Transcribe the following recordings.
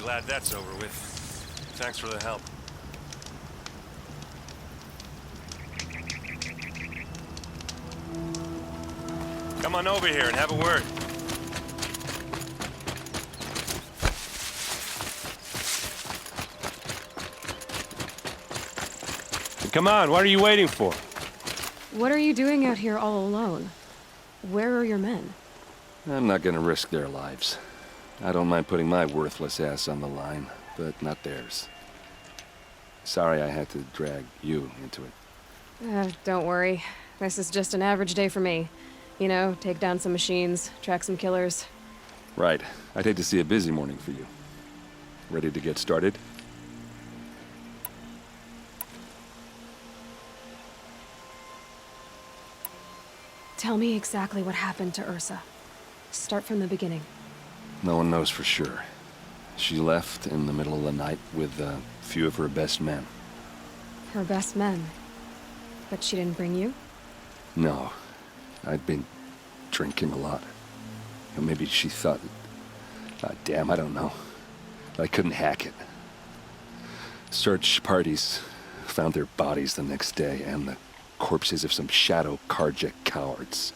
glad that's over with. Thanks for the help. Come on over here and have a word. Come on, what are you waiting for? What are you doing out here all alone? Where are your men? I'm not gonna risk their lives. I don't mind putting my worthless ass on the line, but not theirs. Sorry I had to drag you into it. Don't worry. This is just an average day for me. You know, take down some machines, track some killers. Right. I'd hate to see a busy morning for you. Ready to get started? Tell me exactly what happened to Ursa. Start from the beginning. No one knows for sure. She left in the middle of the night with a few of her best men. Her best men? But she didn't bring you? No. I'd been drinking a lot. Or maybe she thought... damn, I don't know. I couldn't hack it. Search parties found their bodies the next day, and the corpses of some Shadow Karja cowards.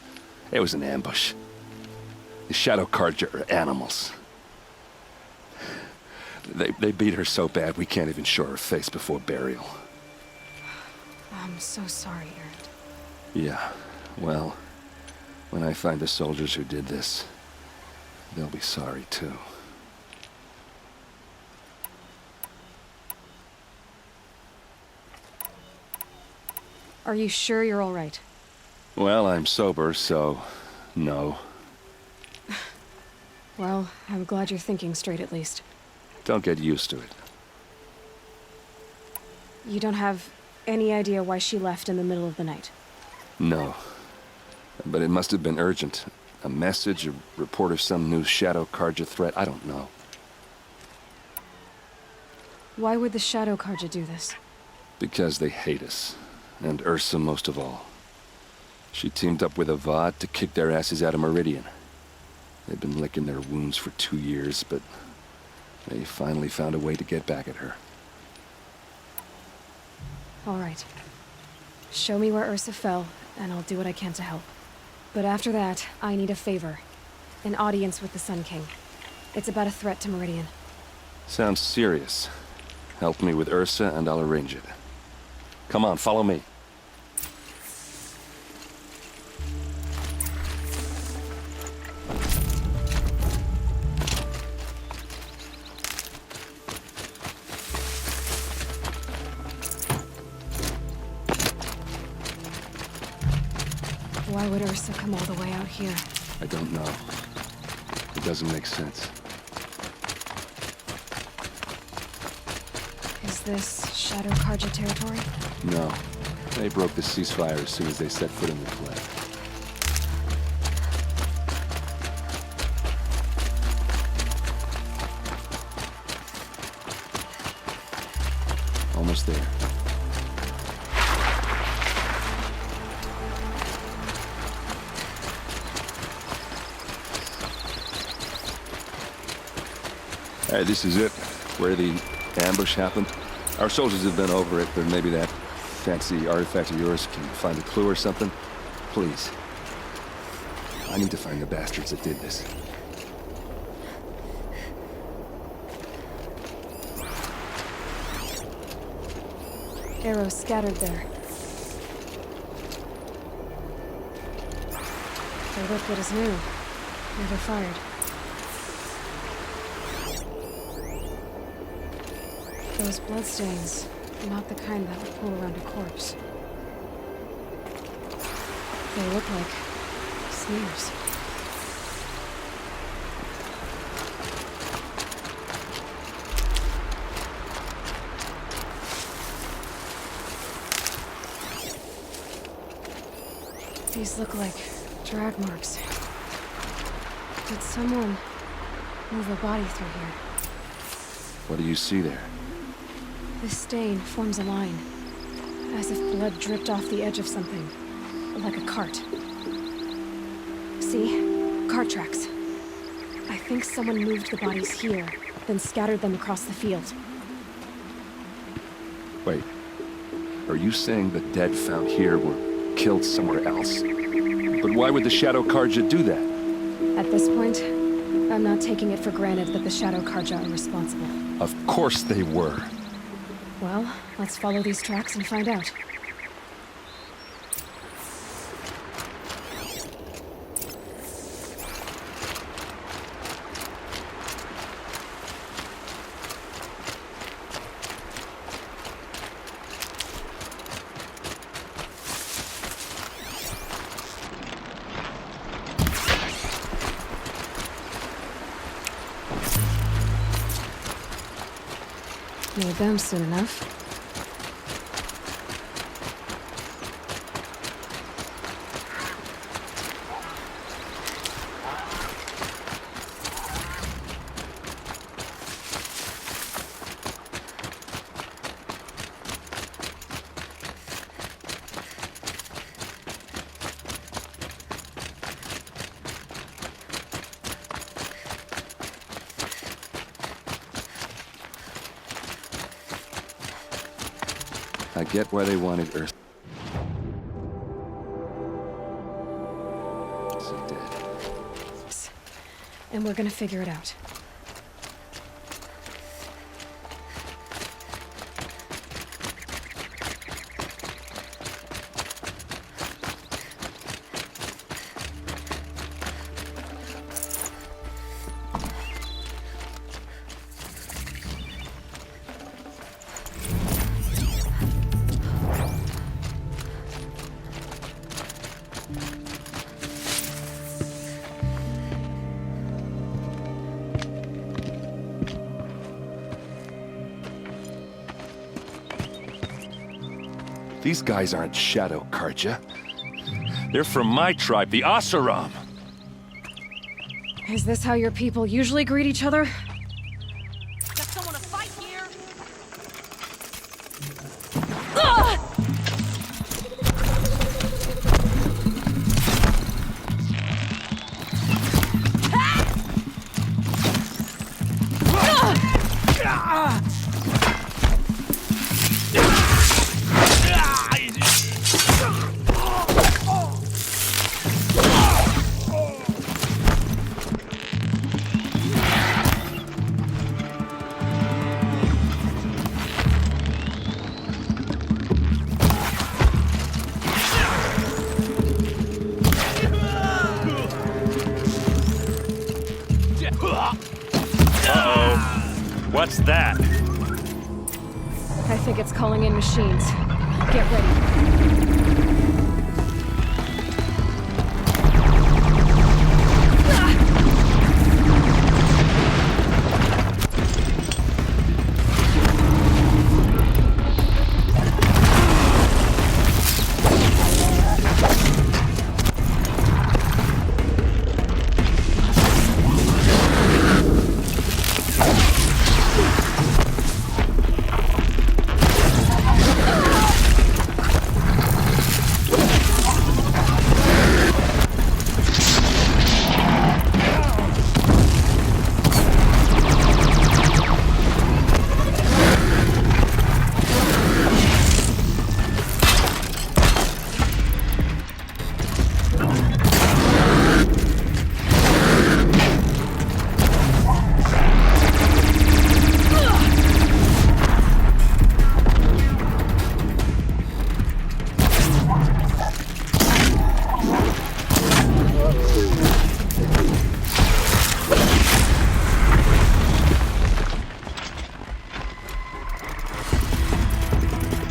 It was an ambush. The Shadow Karja are animals. They beat her so bad we can't even show her face before burial. I'm so sorry, Erend. Yeah, well, when I find the soldiers who did this, they'll be sorry too. Are you sure you're all right? Well, I'm sober, so no. Well, I'm glad you're thinking straight at least. Don't get used to it. You don't have any idea why she left in the middle of the night? No. But it must have been urgent. A message, a report of some new Shadow Karja threat, I don't know. Why would the Shadow Karja do this? Because they hate us. And Ursa most of all. She teamed up with Avad to kick their asses out of Meridian. They've been licking their wounds for 2 years, but they finally found a way to get back at her. All right. Show me where Ursa fell, and I'll do what I can to help. But after that, I need a favor. An audience with the Sun King. It's about a threat to Meridian. Sounds serious. Help me with Ursa, and I'll arrange it. Come on, follow me. Why would Ursa come all the way out here? I don't know. It doesn't make sense. Is this Shadow Karja territory? No. They broke the ceasefire as soon as they set foot in the clay. Almost there. Alright, this is it. Where the ambush happened. Our soldiers have been over it, but maybe that fancy artifact of yours can find a clue or something. Please. I need to find the bastards that did this. Arrows scattered there. They look good as new. Never fired. Those bloodstains are not the kind that would pool around a corpse. They look like smears. These look like drag marks. Did someone move a body through here? What do you see there? This stain forms a line, as if blood dripped off the edge of something, like a cart. See? Cart tracks. I think someone moved the bodies here, then scattered them across the field. Wait. Are you saying the dead found here were killed somewhere else? But why would the Shadow Karja do that? At this point, I'm not taking it for granted that the Shadow Karja are responsible. Of course they were. Well, let's follow these tracks and find out. Need them soon enough. I get why they wanted Earth. So dead. And we're gonna figure it out. These guys aren't Shadow Karja. They're from my tribe, the Oseram. Is this how your people usually greet each other? Got someone to fight here? What's that? I think it's calling in machines. Get ready.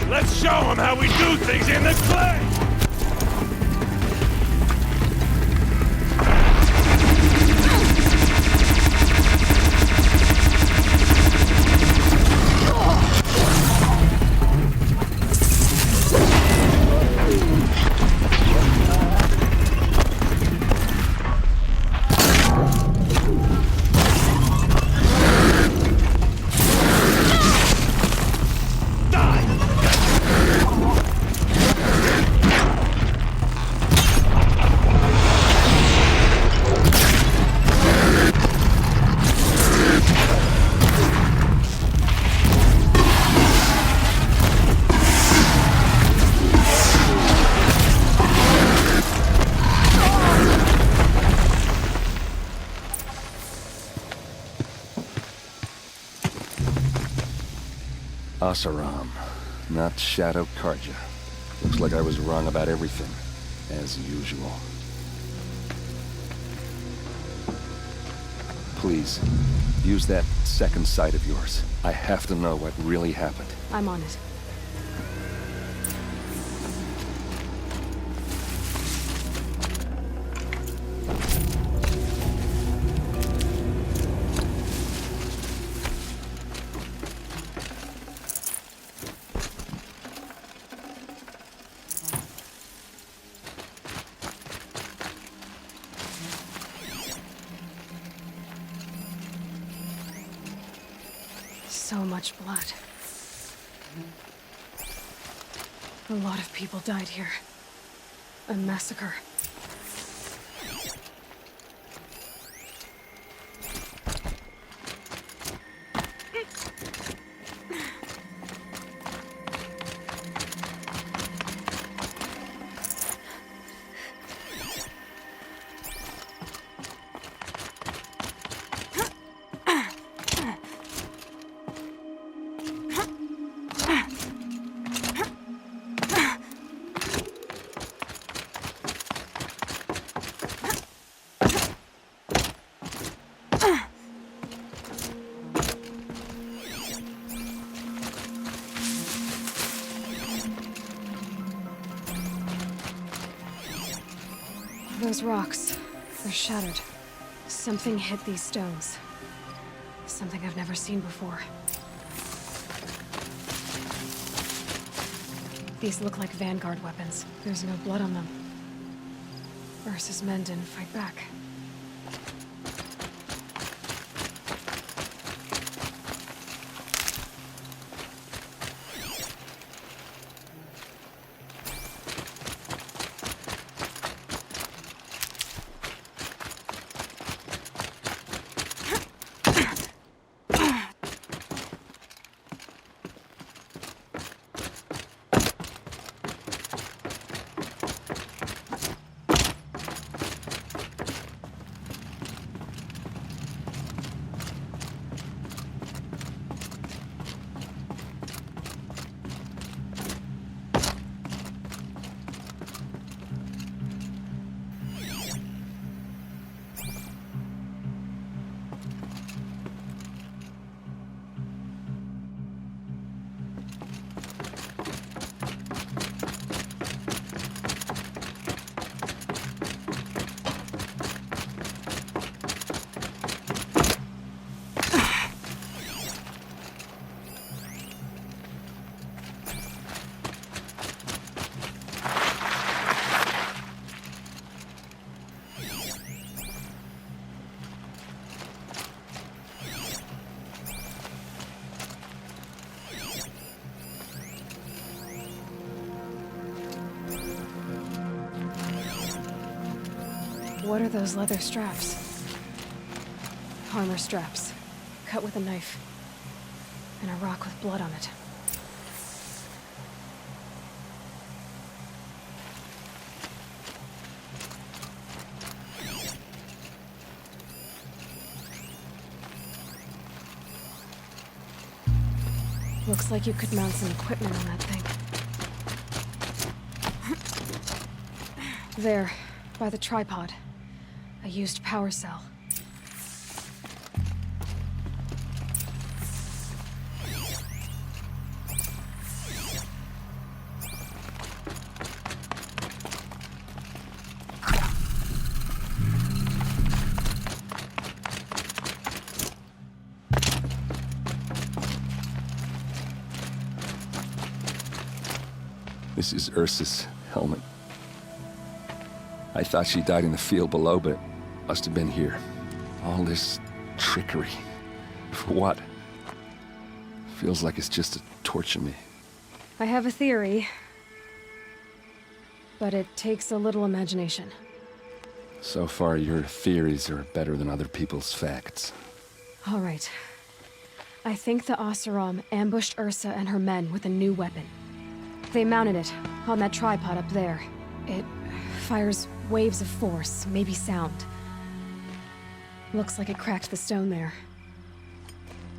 Let's show them how we do things in the clay! Asaram, not Shadow Karja. Looks like I was wrong about everything, as usual. Please, use that second sight of yours. I have to know what really happened. I'm on it. So much blood. A lot of people died here. A massacre. Those rocks, they're shattered. Something hit these stones. Something I've never seen before. These look like Vanguard weapons. There's no blood on them. Ursa's men didn't fight back. What are those leather straps? Armor straps, cut with a knife, and a rock with blood on it. Looks like you could mount some equipment on that thing. There, by the tripod. A used power cell. This is Ursa's helmet. I thought she died in the field below, but must have been here. All this trickery. For what? Feels like it's just to torture me. I have a theory, but it takes a little imagination. So far, your theories are better than other people's facts. All right. I think the Oseram ambushed Ursa and her men with a new weapon. They mounted it on that tripod up there. It fires waves of force, maybe sound. Looks like it cracked the stone there.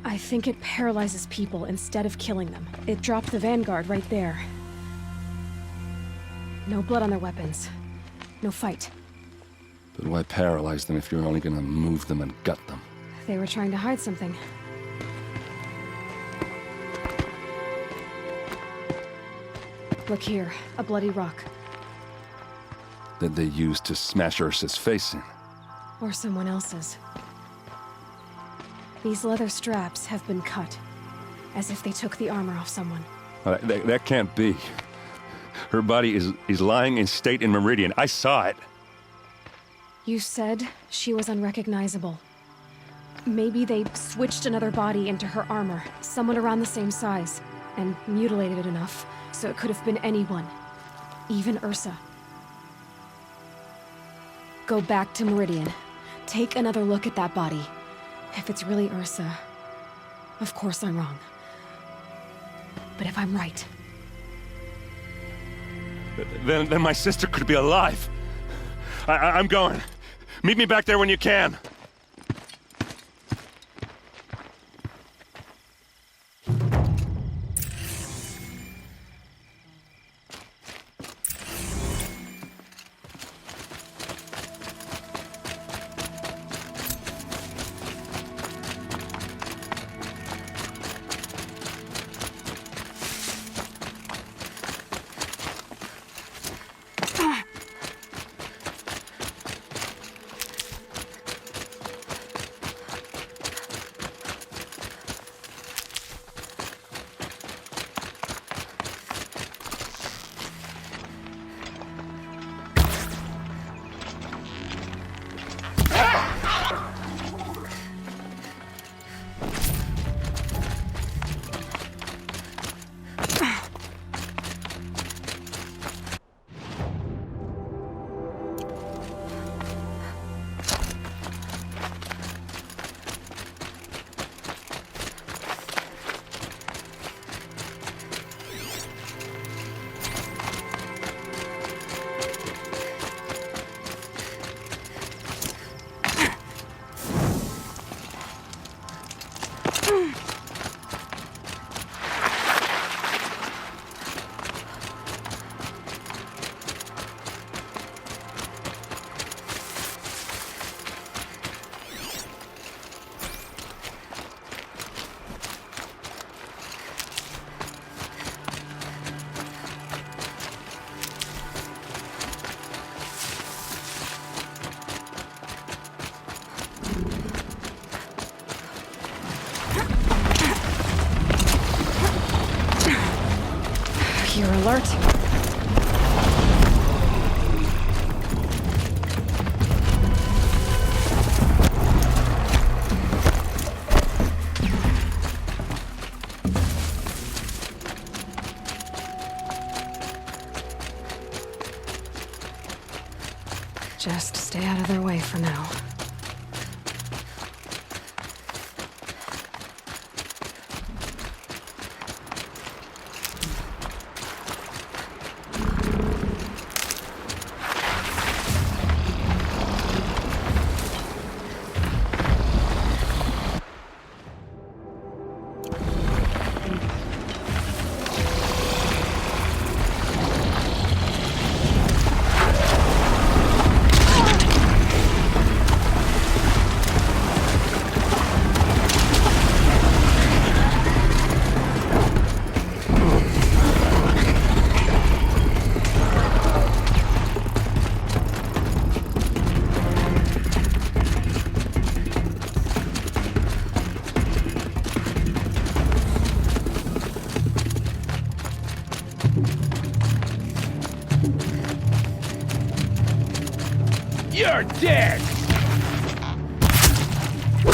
I think it paralyzes people instead of killing them. It dropped the Vanguard right there. No blood on their weapons. No fight. But why paralyze them if you're only gonna move them and gut them? They were trying to hide something. Look here, a bloody rock. That they used to smash Ursa's face in. Or someone else's. These leather straps have been cut, as if they took the armor off someone. That can't be. Her body is lying in state in Meridian. I saw it. You said she was unrecognizable. Maybe they switched another body into her armor, someone around the same size, and mutilated it enough, so it could have been anyone. Even Ursa. Go back to Meridian. Take another look at that body. If it's really Ursa, of course I'm wrong. But if I'm right... Then my sister could be alive. I'm going. Meet me back there when you can. You're alert. Just stay out of their way for now. You're dead!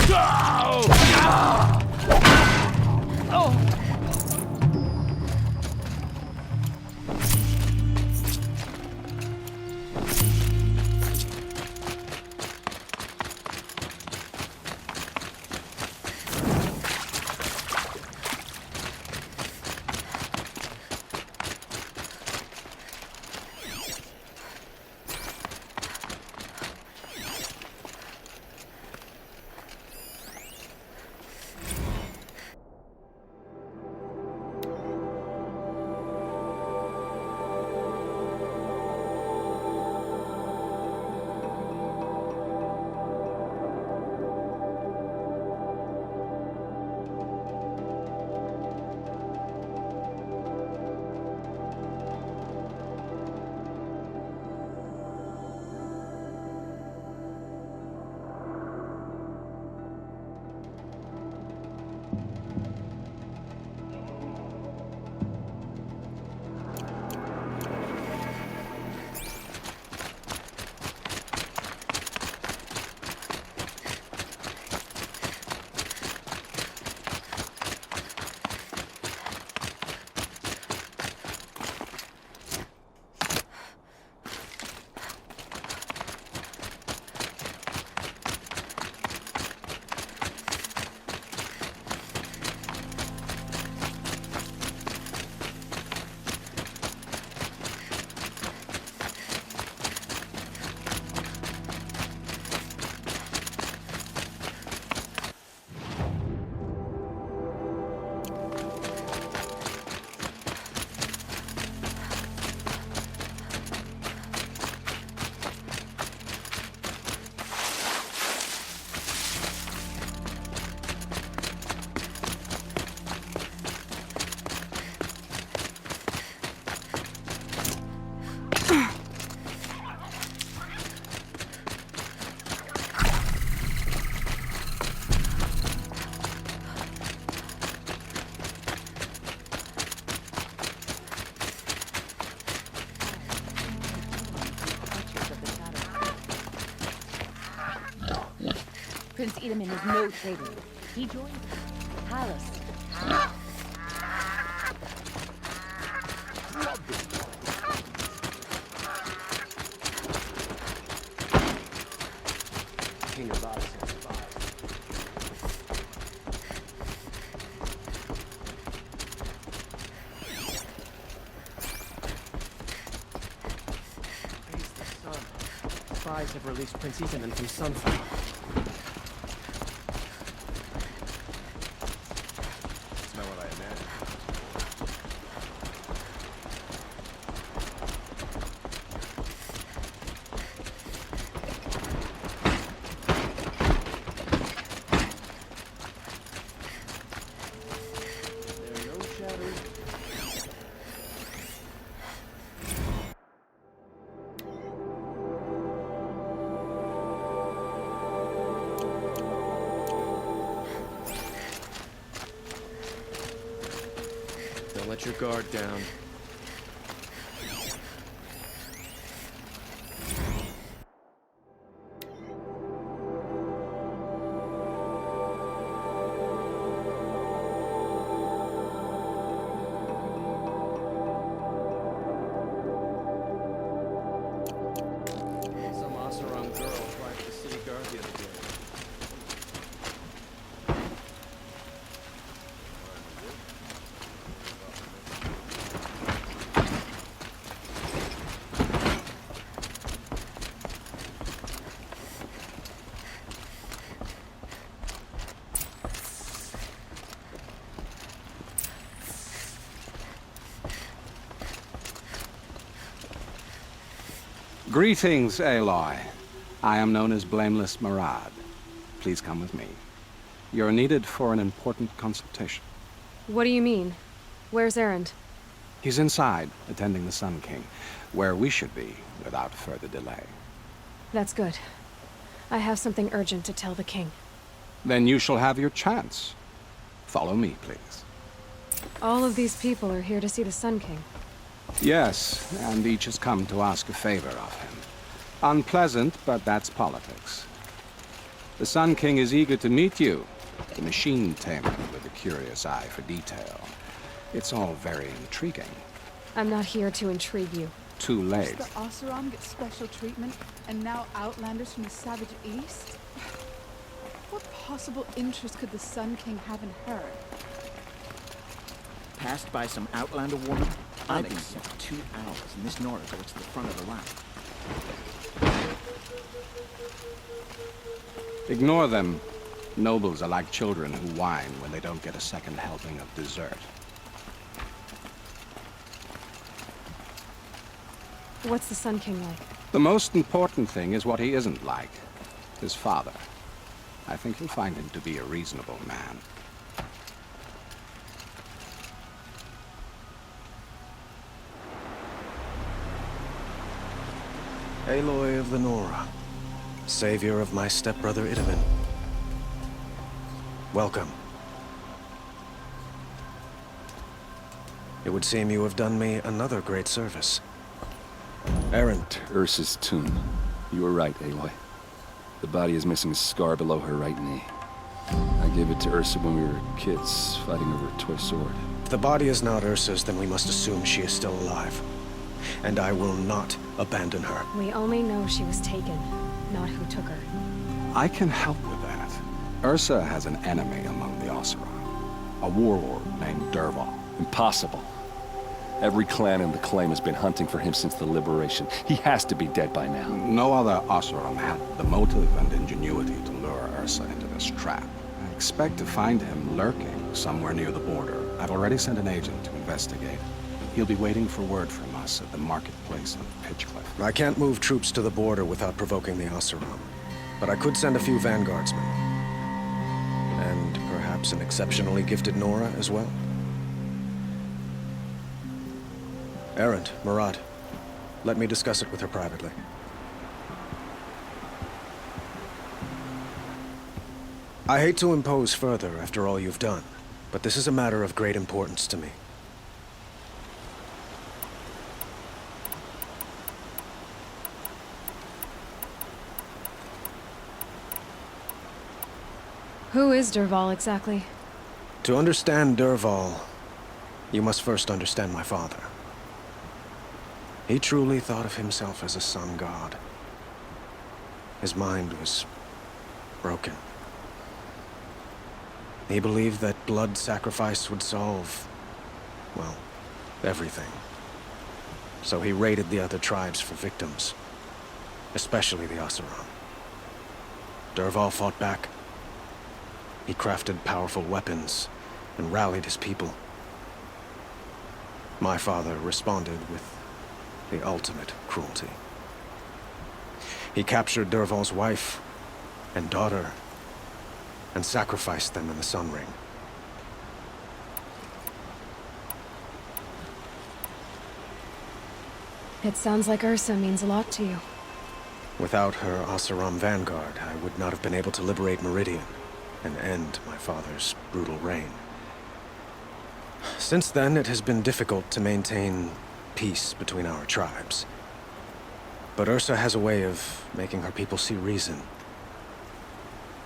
Go! Oh! Prince Edamin is no traitor. He joined the palace. King of Oz has spies. Praise the sun. Spies have released Prince Edamin from Sunfire. That's not what I imagined. There are no shadows. Don't let your guard down. Some Oseram girl bribed the city guard the other day. Greetings, Aloy. I am known as Blameless Marad. Please come with me. You're needed for an important consultation. What do you mean? Where's Erend? He's inside, attending the Sun King, where we should be without further delay. That's good. I have something urgent to tell the king. Then you shall have your chance. Follow me, please. All of these people are here to see the Sun King. Yes, and each has come to ask a favor of him. Unpleasant, but that's politics. The Sun King is eager to meet you, the machine tamer with a curious eye for detail. It's all very intriguing. I'm not here to intrigue you. Too late. The Oseram get special treatment, and now Outlanders from the Savage East? What possible interest could the Sun King have in her? Passed by some Outlander woman? I've been here for 2 hours, and this Nora goes to the front of the line. Ignore them. Nobles are like children who whine when they don't get a second helping of dessert. What's the Sun King like? The most important thing is what he isn't like. His father. I think you'll find him to be a reasonable man. Aloy of the Nora, savior of my stepbrother Edamin. Welcome. It would seem you have done me another great service. Erend. Ursa's tomb. You were right, Aloy. The body is missing a scar below her right knee. I gave it to Ursa when we were kids, fighting over a toy sword. If the body is not Ursa's, then we must assume she is still alive. And I will not abandon her. We only know she was taken, not who took her. I can help with that. Ursa has an enemy among the Oseram. A warlord named Dervahl. Impossible. Every clan in the claim has been hunting for him since the liberation. He has to be dead by now. No other Oseram had the motive and ingenuity to lure Ursa into this trap. I expect to find him lurking somewhere near the border. I've already sent an agent to investigate. He'll be waiting for word from us at the marketplace in Pitchcliff. I can't move troops to the border without provoking the Oseram. But I could send a few vanguardsmen. And perhaps an exceptionally gifted Nora as well. Erend, Marad, let me discuss it with her privately. I hate to impose further after all you've done, but this is a matter of great importance to me. Who is Dervahl exactly? To understand Dervahl, you must first understand my father. He truly thought of himself as a sun god. His mind was broken. He believed that blood sacrifice would solve, well, everything. So he raided the other tribes for victims, especially the Oseram. Dervahl fought back. He crafted powerful weapons and rallied his people. My father responded with the ultimate cruelty. He captured Dervahl's wife and daughter and sacrificed them in the Sun Ring. It sounds like Ursa means a lot to you. Without her Oseram vanguard, I would not have been able to liberate Meridian and end my father's brutal reign. Since then, it has been difficult to maintain peace between our tribes. But Ursa has a way of making her people see reason.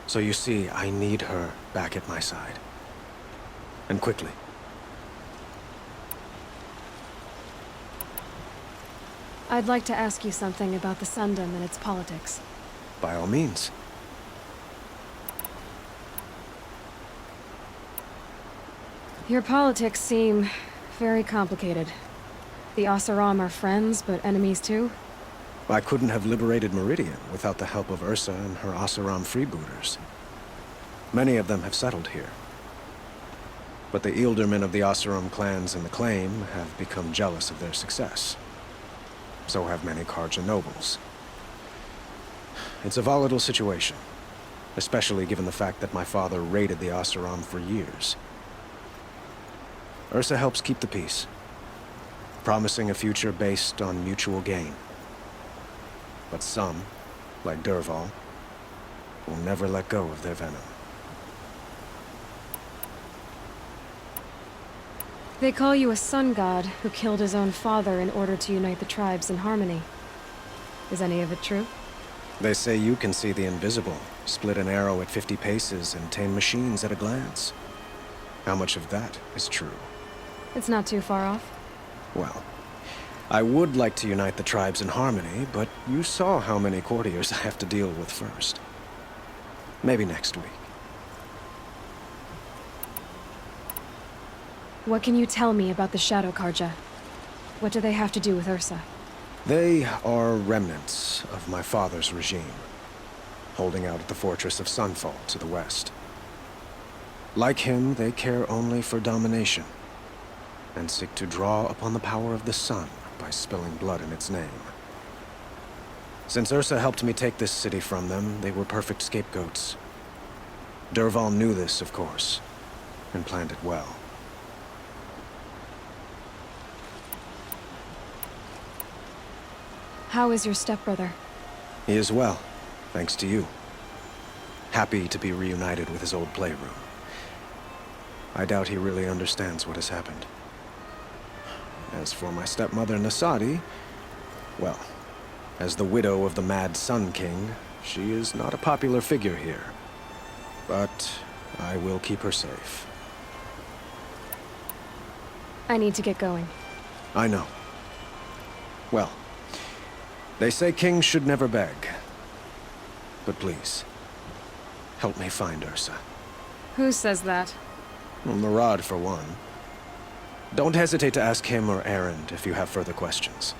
So you see, I need her back at my side. And quickly. I'd like to ask you something about the Sundom and its politics. By all means. Your politics seem very complicated. The Oseram are friends, but enemies too? I couldn't have liberated Meridian without the help of Ursa and her Oseram freebooters. Many of them have settled here. But the Ealdormen of the Oseram clans in the Claim have become jealous of their success. So have many Karja nobles. It's a volatile situation, especially given the fact that my father raided the Oseram for years. Ursa helps keep the peace, promising a future based on mutual gain. But some, like Dervahl, will never let go of their venom. They call you a sun god who killed his own father in order to unite the tribes in harmony. Is any of it true? They say you can see the invisible, split an arrow at 50 paces, and tame machines at a glance. How much of that is true? It's not too far off. Well, I would like to unite the tribes in harmony, but you saw how many courtiers I have to deal with first. Maybe next week. What can you tell me about the Shadow Karja? What do they have to do with Ursa? They are remnants of my father's regime, holding out at the fortress of Sunfall to the west. Like him, they care only for domination, and seek to draw upon the power of the sun by spilling blood in its name. Since Ursa helped me take this city from them, they were perfect scapegoats. Dervahl knew this, of course, and planned it well. How is your stepbrother? He is well, thanks to you. Happy to be reunited with his old playroom. I doubt he really understands what has happened. As for my stepmother, Nasadi, well, as the widow of the Mad Sun King, she is not a popular figure here. But I will keep her safe. I need to get going. I know. Well, they say kings should never beg. But please, help me find Ursa. Who says that? Well, Murad, for one. Don't hesitate to ask him or Erend if you have further questions.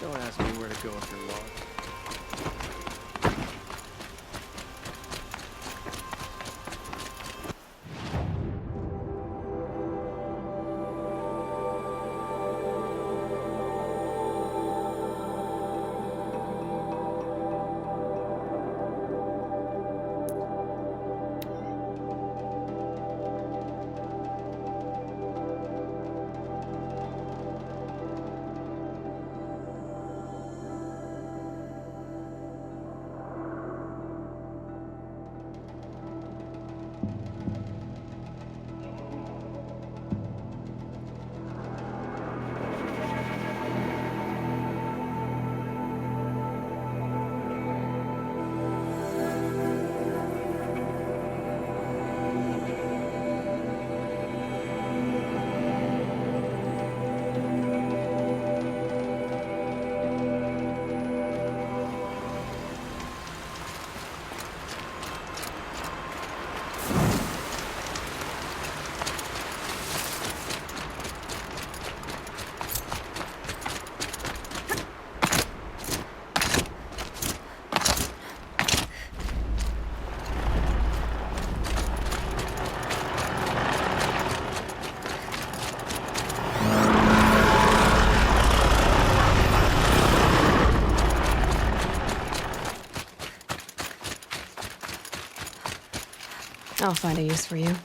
Don't ask me where to go if you're lost. I'll find a use for you.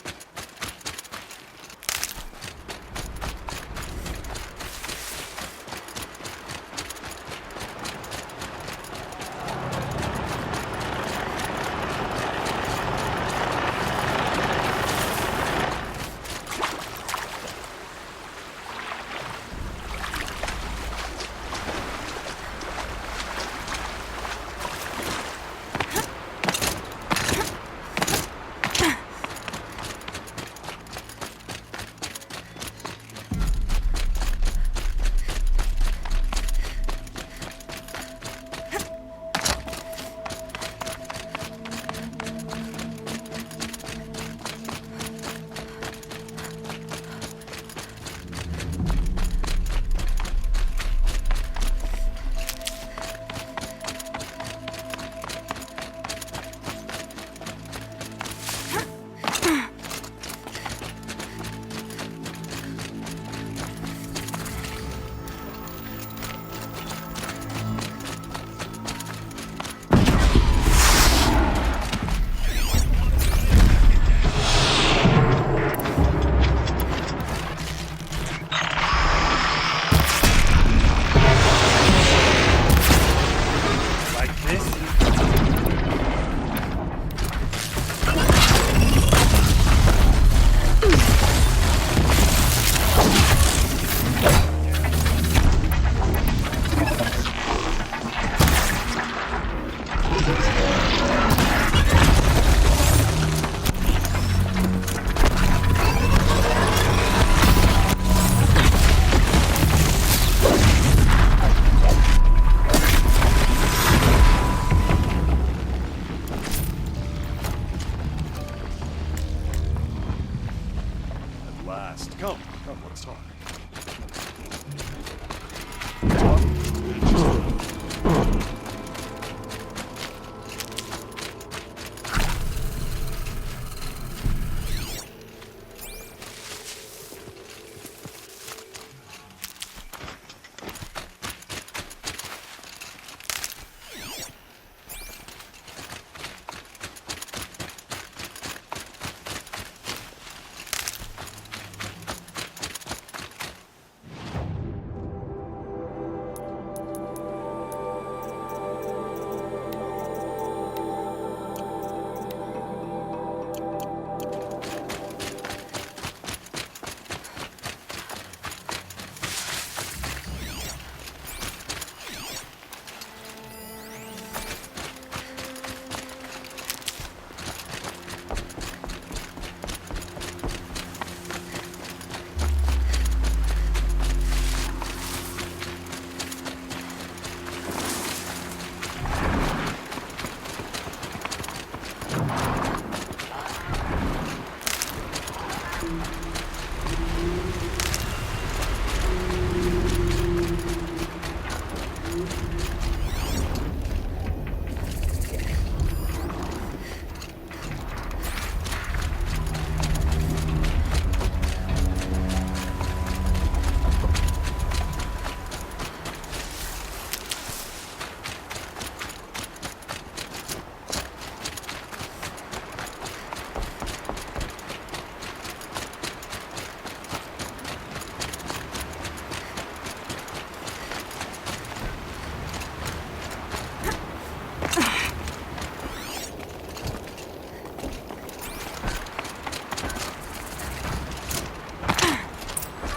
Come, let's talk.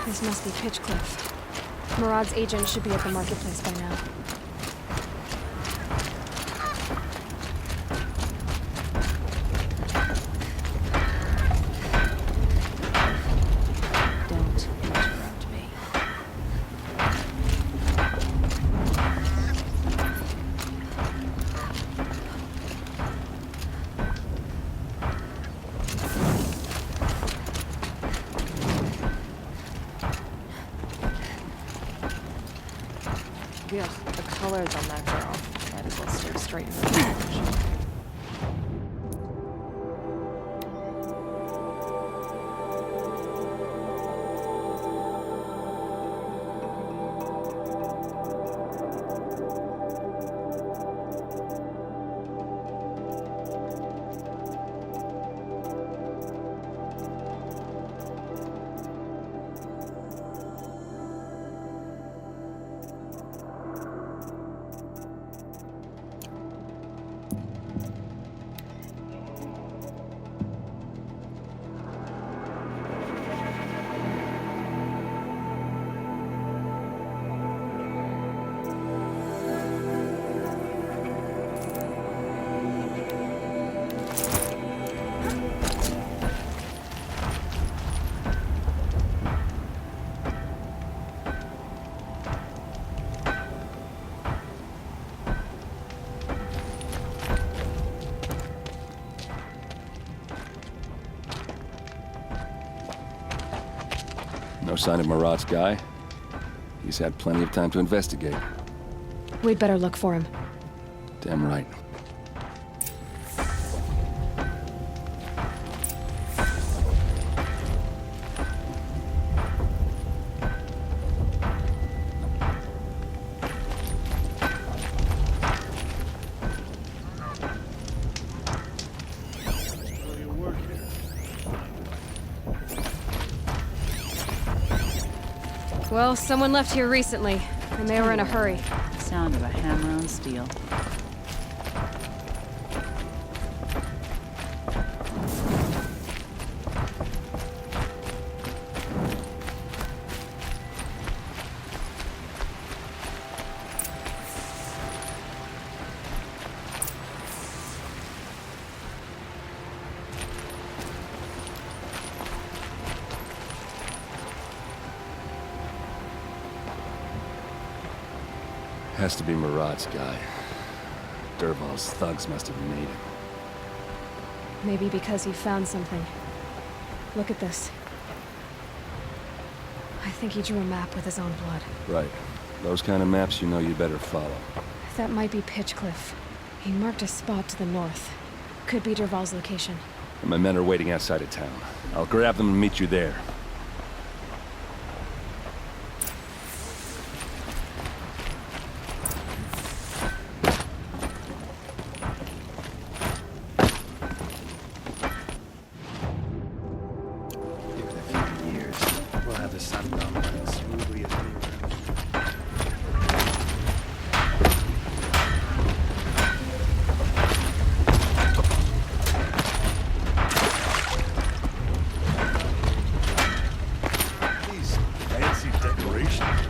This must be Pitchcliff. Murad's agent should be at the marketplace by now. Don't interrupt me. Ugh, the colors on that girl. Might as well stare straight in the eyes. No sign of Marat's guy? He's had plenty of time to investigate. We'd better look for him. Damn right. Well, someone left here recently, and they were in a hurry. Sound of a hammer on steel. Has to be Marat's guy. Dervahl's thugs must have made him. Maybe because he found something. Look at this. I think he drew a map with his own blood. Right. Those kind of maps you know you better follow. That might be Pitchcliff. He marked a spot to the north. Could be Dervahl's location. And my men are waiting outside of town. I'll grab them and meet you there. Even a few years, we'll have the sun running smoothly as we were. These fancy decorations.